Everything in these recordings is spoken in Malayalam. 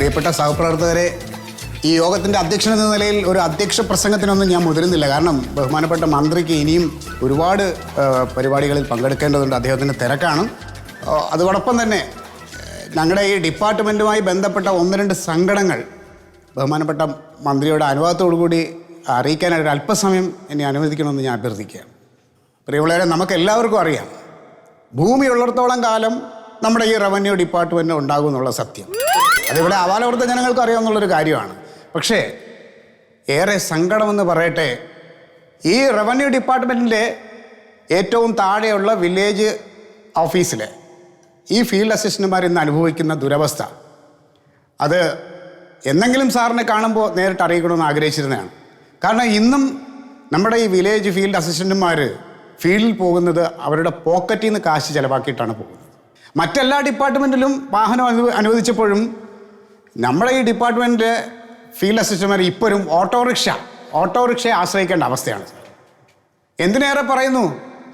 പ്രിയപ്പെട്ട സഹപ്രവർത്തകരെ, ഈ യോഗത്തിൻ്റെ അധ്യക്ഷൻ എന്ന നിലയിൽ ഒരു അധ്യക്ഷ പ്രസംഗത്തിനൊന്നും ഞാൻ മുതിരുന്നില്ല. കാരണം ബഹുമാനപ്പെട്ട മന്ത്രിക്ക് ഇനിയും ഒരുപാട് പരിപാടികളിൽ പങ്കെടുക്കേണ്ടതുണ്ട്. അദ്ദേഹത്തിൻ്റെ തിരക്കാണ്. അതോടൊപ്പം തന്നെ ഞങ്ങളുടെ ഈ ഡിപ്പാർട്ട്മെൻറ്റുമായി ബന്ധപ്പെട്ട 1-2 സങ്കടങ്ങൾ ബഹുമാനപ്പെട്ട മന്ത്രിയുടെ അനുവാദത്തോടുകൂടി അറിയിക്കാനായിട്ട് അല്പസമയം എന്നെ അനുവദിക്കണമെന്ന് ഞാൻ അഭ്യർത്ഥിക്കുകയാണ്. പ്രിയമുള്ളവരെ, നമുക്ക് എല്ലാവർക്കും അറിയാം, ഭൂമി ഉള്ളിടത്തോളം കാലം നമ്മുടെ ഈ റവന്യൂ ഡിപ്പാർട്ട്മെൻറ്റ് ഉണ്ടാകും എന്നുള്ള സത്യം. അതിവിടെ ആവാലവൃത്ത ജനങ്ങൾക്ക് അറിയാമെന്നുള്ളൊരു കാര്യമാണ്. പക്ഷേ ഏറെ സങ്കടമെന്ന് പറയട്ടെ, ഈ റവന്യൂ ഡിപ്പാർട്ട്മെൻറ്റിൻ്റെ ഏറ്റവും താഴെയുള്ള വില്ലേജ് ഓഫീസിലെ ഈ ഫീൽഡ് അസിസ്റ്റന്റുമാർ ഇന്ന് അനുഭവിക്കുന്ന ദുരവസ്ഥ, അത് എന്നെങ്കിലും സാറിനെ കാണുമ്പോൾ നേരിട്ട് അറിയിക്കണമെന്ന് ആഗ്രഹിച്ചിരുന്നതാണ്. കാരണം ഇന്നും നമ്മുടെ ഈ വില്ലേജ് ഫീൽഡ് അസിസ്റ്റന്റുമാർ ഫീൽഡിൽ പോകുന്നത് അവരുടെ പോക്കറ്റിൽ നിന്ന് കാശ് ചിലവാക്കിയിട്ടാണ് പോകുന്നത്. മറ്റെല്ലാ ഡിപ്പാർട്ട്മെൻറ്റിലും വാഹനം അനുവദിച്ചപ്പോഴും നമ്മുടെ ഈ ഡിപ്പാർട്ട്മെൻറ്റിലെ ഫീൽഡ് അസിസ്റ്റന്റുമാർ ഇപ്പോഴും ഓട്ടോറിക്ഷയെ ആശ്രയിക്കേണ്ട അവസ്ഥയാണ്. എന്തിനേറെ പറയുന്നു,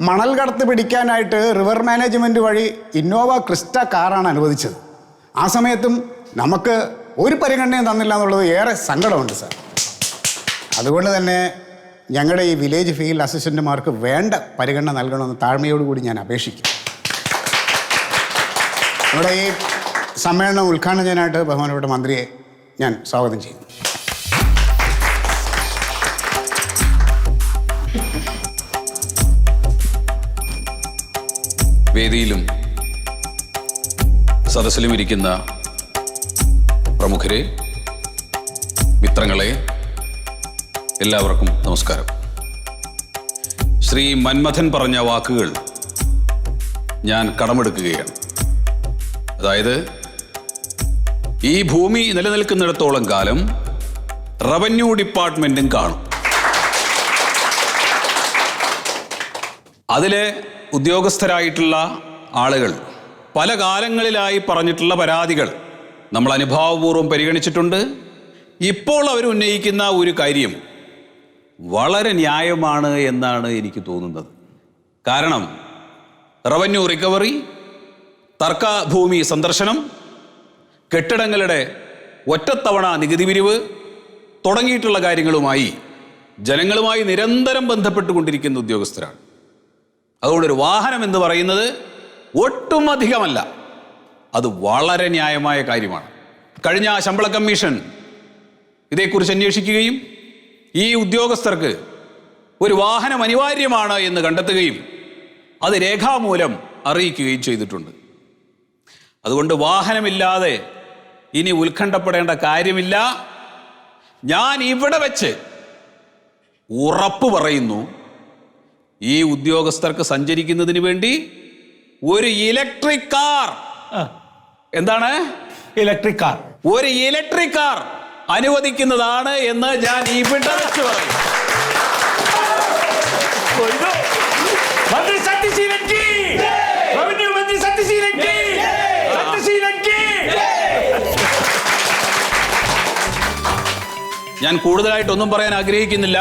മണൽ കടത്ത് പിടിക്കാനായിട്ട് റിവർ മാനേജ്മെൻറ്റ് വഴി ഇന്നോവ ക്രിസ്റ്റ കാറാണ് അനുവദിച്ചത്. ആ സമയത്തും നമുക്ക് ഒരു പരിഗണനയും തന്നില്ല എന്നുള്ളത് ഏറെ സങ്കടമുണ്ട് സാർ. അതുകൊണ്ട് തന്നെ ഞങ്ങളുടെ ഈ വില്ലേജ് ഫീൽഡ് അസിസ്റ്റന്റുമാർക്ക് വേണ്ട പരിഗണന നൽകണമെന്ന് താഴ്മയോടുകൂടി ഞാൻ അപേക്ഷിക്കും. നമ്മുടെ ഈ സമ്മേളനം ഉദ്ഘാടനം ചെയ്യാനായിട്ട് ബഹുമാനപ്പെട്ട മന്ത്രിയെ ഞാൻ സ്വാഗതം ചെയ്യുന്നു. വേദിയിലും സദസ്സിലും ഇരിക്കുന്ന പ്രമുഖരെ, മിത്രങ്ങളെ, എല്ലാവർക്കും നമസ്കാരം. ശ്രീ മന്മഥൻ പറഞ്ഞ വാക്കുകൾ ഞാൻ കടമെടുക്കുകയാണ്. അതായത്, ഈ ഭൂമി നിലനിൽക്കുന്നിടത്തോളം കാലം റവന്യൂ ഡിപ്പാർട്ട്മെന്റും കാണും. അതിലെ ഉദ്യോഗസ്ഥരായിട്ടുള്ള ആളുകൾ പല കാലങ്ങളിലായി പറഞ്ഞിട്ടുള്ള പരാതികൾ നമ്മൾ അനുഭാവപൂർവ്വം പരിഗണിച്ചിട്ടുണ്ട്. ഇപ്പോൾ അവർ ഉന്നയിക്കുന്ന ഒരു കാര്യം വളരെ ന്യായമാണ് എന്നാണ് എനിക്ക് തോന്നുന്നത്. കാരണം റവന്യൂ റിക്കവറി, തർക്കഭൂമി സന്ദർശനം, കെട്ടിടങ്ങളുടെ ഒറ്റത്തവണ നികുതി പിരിവ് തുടങ്ങിയിട്ടുള്ള കാര്യങ്ങളുമായി ജനങ്ങളുമായി നിരന്തരം ബന്ധപ്പെട്ടുകൊണ്ടിരിക്കുന്ന ഉദ്യോഗസ്ഥരാണ്. അതുകൊണ്ടൊരു വാഹനം എന്ന് പറയുന്നത് ഒട്ടും അധികമല്ല, അത് വളരെ ന്യായമായ കാര്യമാണ്. കഴിഞ്ഞ ശമ്പള കമ്മീഷൻ ഇതേക്കുറിച്ച് അന്വേഷിക്കുകയും ഈ ഉദ്യോഗസ്ഥർക്ക് ഒരു വാഹനം അനിവാര്യമാണ് എന്ന് കണ്ടെത്തുകയും അത് രേഖാമൂലം അറിയിക്കുകയും ചെയ്തിട്ടുണ്ട്. അതുകൊണ്ട് വാഹനമില്ലാതെ ഇനി ഉത്കണ്ഠപ്പെടേണ്ട കാര്യമില്ല. ഞാൻ ഇവിടെ വെച്ച് ഉറപ്പ് പറയുന്നു, ഈ ഉദ്യോഗസ്ഥർക്ക് സഞ്ചരിക്കുന്നതിന് വേണ്ടി ഒരു ഇലക്ട്രിക് കാർ, എന്താണ് ഇലക്ട്രിക് കാർ, ഒരു ഇലക്ട്രിക് കാർ അനുവദിക്കുന്നതാണ് എന്ന് ഞാൻ ഇവിടെ വെച്ച് പറയും. ഞാൻ കൂടുതലായിട്ടൊന്നും പറയാൻ ആഗ്രഹിക്കുന്നില്ല.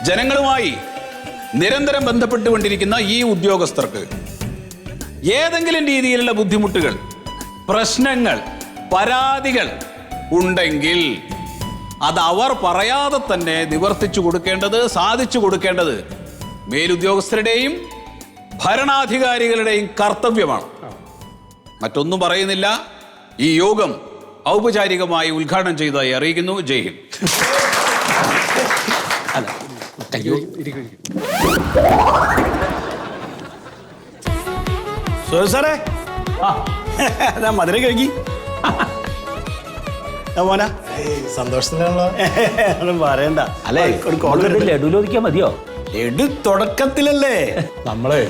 ജനങ്ങളുമായി നിരന്തരം ബന്ധപ്പെട്ടുകൊണ്ടിരിക്കുന്ന ഈ ഉദ്യോഗസ്ഥർക്ക് ഏതെങ്കിലും രീതിയിലുള്ള ബുദ്ധിമുട്ടുകൾ, പ്രശ്നങ്ങൾ, പരാതികൾ ഉണ്ടെങ്കിൽ അത് അവർ പറയാതെ തന്നെ നിവർത്തിച്ചു കൊടുക്കേണ്ടത്, സാധിച്ചു കൊടുക്കേണ്ടത് മേലുദ്യോഗസ്ഥരുടെയും ഭരണാധികാരികളുടെയും കർത്തവ്യമാണ്. മറ്റൊന്നും പറയുന്നില്ല. ഈ യോഗം ഔപചാരികമായി ഉദ്ഘാടനം ചെയ്തതായി അറിയിക്കുന്നു. ജയ് ഹിന്ദ്. സാറേ, മധുരം കഴുകി മോനാ, സന്തോഷത്തിലാണല്ലോ. പറയണ്ട. അല്ലേ, ലഡുലോദിക്കാൻ മതിയോ? ലഡു തുടക്കത്തിലല്ലേ. നമ്മള്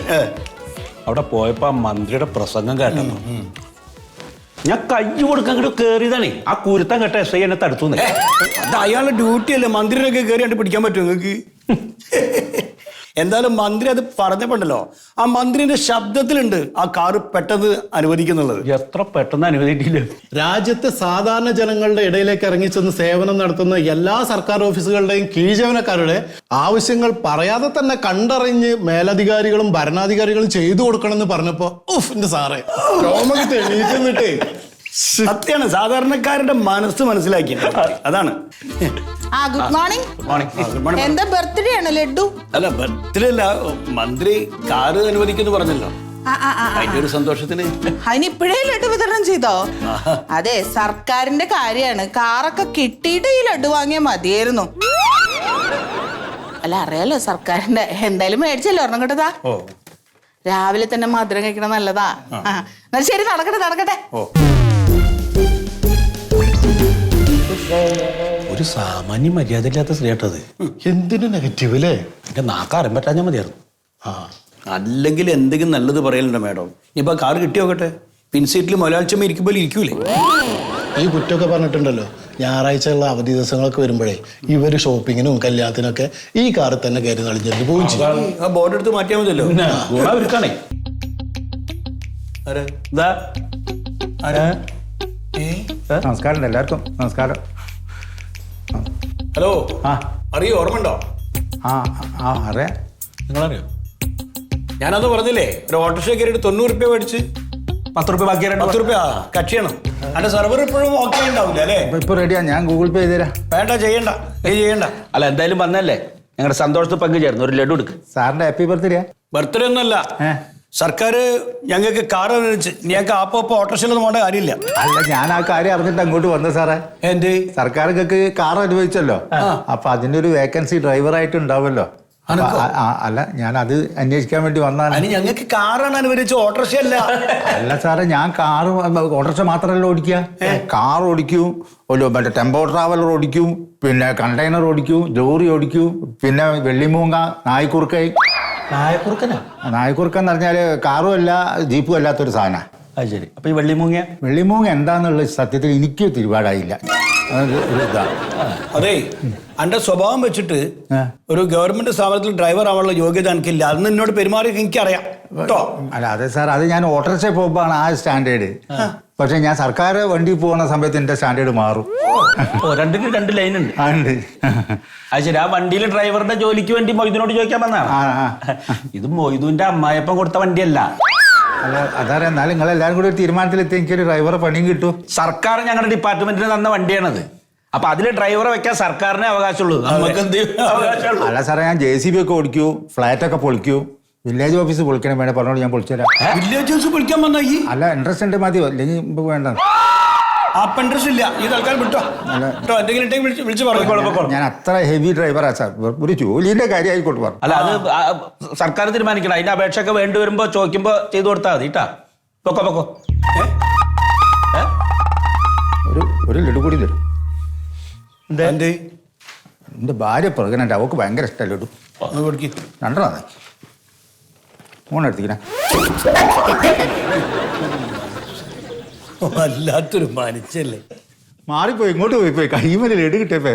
അവിടെ പോയപ്പോ മന്ത്രിയുടെ പ്രസംഗം കേട്ടോ. ഞാൻ കൈ കൊടുക്കാൻ അങ്ങോട്ട് കേറിയതാണേ. ആ കുരുത്തം കേട്ട SI എന്നെ തടുത്തു. അത് അയാളുടെ ഡ്യൂട്ടി അല്ലേ, മന്ത്രിനൊക്കെ കയറിയാണ്ട് പിടിക്കാൻ പറ്റുമോ നിങ്ങൾക്ക്? എന്തായാലും മന്ത്രി അത് പറഞ്ഞപ്പോണ്ടല്ലോ, ആ മന്ത്രിന്റെ ശബ്ദത്തിലുണ്ട് ആ കാറ് പെട്ടെന്ന് അനുവദിക്കുന്നുള്ളത്. എത്ര പെട്ടെന്ന് അനുവദിക്കില്ല. രാജ്യത്തെ സാധാരണ ജനങ്ങളുടെ ഇടയിലേക്ക് ഇറങ്ങിച്ചെന്ന് സേവനം നടത്തുന്ന എല്ലാ സർക്കാർ ഓഫീസുകളുടെയും കീഴ്ജീവനക്കാരുടെ ആവശ്യങ്ങൾ പറയാതെ തന്നെ കണ്ടറിഞ്ഞ് മേലധികാരികളും ഭരണാധികാരികളും ചെയ്തു കൊടുക്കണം എന്ന് പറഞ്ഞപ്പോ എന്റെ സാറേ, രോമൊക്കെ തെളിയിച്ചിട്ടേ സത്യാണ്, സാധാരണക്കാരുടെ മനസ്സ് മനസ്സിലാക്കി അതാണ്. ആ ഗുഡ് മോർണിംഗ്. Good morning. എന്താ ബർത്ത്ഡേ ആണ് ലഡു? അല്ല ബർത്ത്ഡേ അല്ല, മന്ത്രി കാറ് അനുവദിക്കുന്നു പറഞ്ഞല്ലോ, അതിന്റെ ഒരു സന്തോഷത്തിന്. അതിനിപ്പോഴേ ലഡു വിതരണം ചെയ്തോ? അതെ, സർക്കാരിന്റെ കാര്യമാണ്. കാറൊക്കെ കിട്ടിയിട്ട് ഈ ലഡു വാങ്ങിയാൽ മതിയായിരുന്നു. അല്ല അറിയാലോ സർക്കാരിന്റെ. എന്തായാലും മേടിച്ചല്ലോ ഒരെണ്ണം കേട്ടതാ. രാവിലെ തന്നെ മധുരം കഴിക്കണം നല്ലതാ. എന്നാൽ ശരി, നടക്കട്ടെ. ഒരു സാമാന്യ മര്യാദ ഇല്ലാത്ത സ്ത്രീയാട്ടത്. എന്തിനു നെഗറ്റീവ് അല്ലേ? എന്റെ നാക്കറിയാൻ പറ്റാഞ്ഞാൽ മതിയായിരുന്നു. അല്ലെങ്കിൽ എന്തെങ്കിലും നല്ലത് പറയലുണ്ടോ മാഡം? ഇപ്പൊ കാറ് കിട്ടി നോക്കട്ടെ. പിൻസീറ്റിൽ മലയാളിച്ചമ്മ ഇരിക്കുമ്പോൾ ഇരിക്കൂലേ? ഈ കുറ്റമൊക്കെ പറഞ്ഞിട്ടുണ്ടല്ലോ, ഞായറാഴ്ചയുള്ള അവധി ദിവസങ്ങളൊക്കെ വരുമ്പോഴേ ഇവര് ഷോപ്പിങ്ങിനും കല്യാണത്തിനൊക്കെ ഈ കാറിൽ തന്നെ കയറി നളിഞ്ഞിട്ട് പോവും ചെയ്യും. ആ ബോർഡ് എടുത്ത് മാറ്റിയാൽ മതിയല്ലോ. അവർക്കാണേ നമസ്കാരം എല്ലാവർക്കും നമസ്കാരം. ഹലോ, ആ അറിയോ, ഓർമ്മണ്ടോ? ആ ആ അറിയാം. നിങ്ങളറിയോ? ഞാനത് പറഞ്ഞില്ലേ, ഒരു ഓട്ടോറിക്ഷ കയറിയിട്ട് 90 രൂപ മേടിച്ച് 10 രൂപ ബാക്കി 10 രൂപ കക്ഷിയാണ്. അതിന്റെ സെർവർ ഇപ്പോഴും ഓക്കെ ഉണ്ടാവില്ല അല്ലേ? ഇപ്പൊ റെഡിയാ, ഞാൻ ഗൂഗിൾ പേ ചെയ്തുതരാം. വേണ്ട, ചെയ്യണ്ട. അല്ല എന്തായാലും വന്നല്ലേ, ഞങ്ങളുടെ സന്തോഷത്തിൽ പങ്കുചേർന്നു. ഒരു ലഡു എടുക്ക്. സാറിന്റെ ഹാപ്പി ബർത്ത്ഡേ. ബർത്ത്ഡേ ഒന്നുമല്ല, സർക്കാർ ഞങ്ങൾക്ക് കാർ അനുവദിച്ച് ഞങ്ങൾക്ക് ആപ്പോ ഓട്ടോറിക്ഷയിലൊന്നും പോകേണ്ട കാര്യമില്ല. അല്ല, ഞാൻ ആ കാര്യം അറിഞ്ഞിട്ട് അങ്ങോട്ട് വന്നു സാറേ. എന്ത്? സർക്കാർക്ക് കാർ അനുവദിച്ചല്ലോ, അപ്പൊ അതിന്റെ ഒരു വേക്കൻസി ഡ്രൈവറായിട്ട് ഉണ്ടാവുമല്ലോ. അല്ല, ഞാൻ അത് അന്വേഷിക്കാൻ വേണ്ടി വന്നാണ്. അതിന് ഞങ്ങൾക്ക് കാറാണ് അനുവദിച്ച, ഓട്ടോറിക്ഷ അല്ല. അല്ല സാറേ, ഞാൻ കാറ് ഓട്ടോറിക്ഷ മാത്രമല്ല ഓടിക്കുക, കാർ ഓടിക്കും, മറ്റേ ടെമ്പോ ട്രാവലർ ഓടിക്കും, പിന്നെ കണ്ടെയ്നർ ഓടിക്കും, ലോറി ഓടിക്കും, പിന്നെ വെള്ളിമൂങ്ങ, നായ്ക്കുറുക്കൈ. നായ്ക്കുറുക്ക എന്ന് പറഞ്ഞാല് കാറും അല്ല ജീപ്പും അല്ലാത്തൊരു സാധന. അത് ശരി. അപ്പൊ ഈ വെള്ളിമൂങ്ങ എന്താന്നുള്ള സത്യത്തിൽ എനിക്ക് തിരുപാടായില്ല. അതെ, എന്റെ സ്വഭാവം വെച്ചിട്ട് ഒരു ഗവൺമെന്റ് സ്ഥാപനത്തിൽ ഡ്രൈവർ ആവാനുള്ള യോഗ്യത എനിക്കില്ല. അന്ന് എന്നോട് പെരുമാറി എനിക്കറിയാം കേട്ടോ. അല്ല അതെ സാർ, അത് ഞാൻ ഓട്ടോറിക്ഷ പോകുമ്പോഴാണ് ആ സ്റ്റാൻഡേർഡ്. പക്ഷെ ഞാൻ സർക്കാർ വണ്ടി പോകുന്ന സമയത്ത് എന്റെ സ്റ്റാൻഡേർഡ് മാറും. രണ്ടിനും 2 ലൈൻ ഉണ്ട്. ഉണ്ട്. അത് ശരി. ആ വണ്ടിയിലെ ഡ്രൈവറുടെ ജോലിക്ക് വേണ്ടി മൊയ്തുനോട് ചോദിക്കാൻ വന്നാണ്. ഇത് മൊയ്തുവിന്റെ അമ്മായിപ്പം കൊടുത്ത വണ്ടിയല്ല. അല്ല അതറിയാം, എന്നാലും നിങ്ങൾ എല്ലാവരും കൂടി ഒരു തീരുമാനത്തിലെത്തി എനിക്കൊരു ഡ്രൈവറെ പണിയും കിട്ടും. സർക്കാർ ഞങ്ങളുടെ ഡിപ്പാർട്ട്മെന്റിന് തന്ന വണ്ടിയാണത്. അപ്പൊ അതില് ഡ്രൈവറെ വെക്കാൻ സർക്കാരിനെ അവകാശമുള്ളൂ, നമുക്ക് എന്ത് അവകാശമുള്ളൂ? അല്ല സാറേ, ഞാൻ JCB ഒക്കെ ഓടിക്കൂ, ഫ്ലാറ്റ് ഒക്കെ പൊളിക്കൂ, വില്ലേജ് ഓഫീസ് പൊളിക്കണം വേണേ പറഞ്ഞോളൂ, ഞാൻ പൊളിച്ചുതരാം. വില്ലേജ് ഹൗസ് പൊളിക്കാൻ വന്ന ഈ അല്ല ഇൻട്രസ്റ്റ് ഉണ്ട് മതിയോ, അല്ലെങ്കിൽ ഇപ്പൊ വേണ്ട. ഇൻട്രസ്റ്റ് ഇല്ല, ഈ തൽക്കാലം വിട്ടോ. എന്തെങ്കിലും വിളിച്ച് പറഞ്ഞു. ഞാൻ അത്ര ഹെവി ഡ്രൈവറാ സാർ, ഒരു ജോലിന്റെ കാര്യം ആയിക്കോട്ട് പറഞ്ഞു. അല്ല അത് സർക്കാർ തീരുമാനിക്കണം. അതിന്റെ അപേക്ഷ ഒക്കെ വേണ്ടി വരുമ്പോ ചോദിക്കുമ്പോ ചെയ്തു കൊടുത്താൽ മതി കേട്ടാ. പൊക്കോ ഒരു ലഡു കൂടി തരും. എന്ത്? എന്റെ ഭാര്യ പ്രഗ്നന്റ്, അവക്ക് ഭയങ്കര ഇഷ്ടം ലഡു. രണ്ടെണ്ണം മൂന്നെടുത്തിക്കണേ. വല്ലാത്തൊരു മനുഷ്യല്ലേ. മാറിപ്പോയി, ഇങ്ങോട്ട് പോയി കൈമേൽ ലഡു കിട്ടിയപ്പോ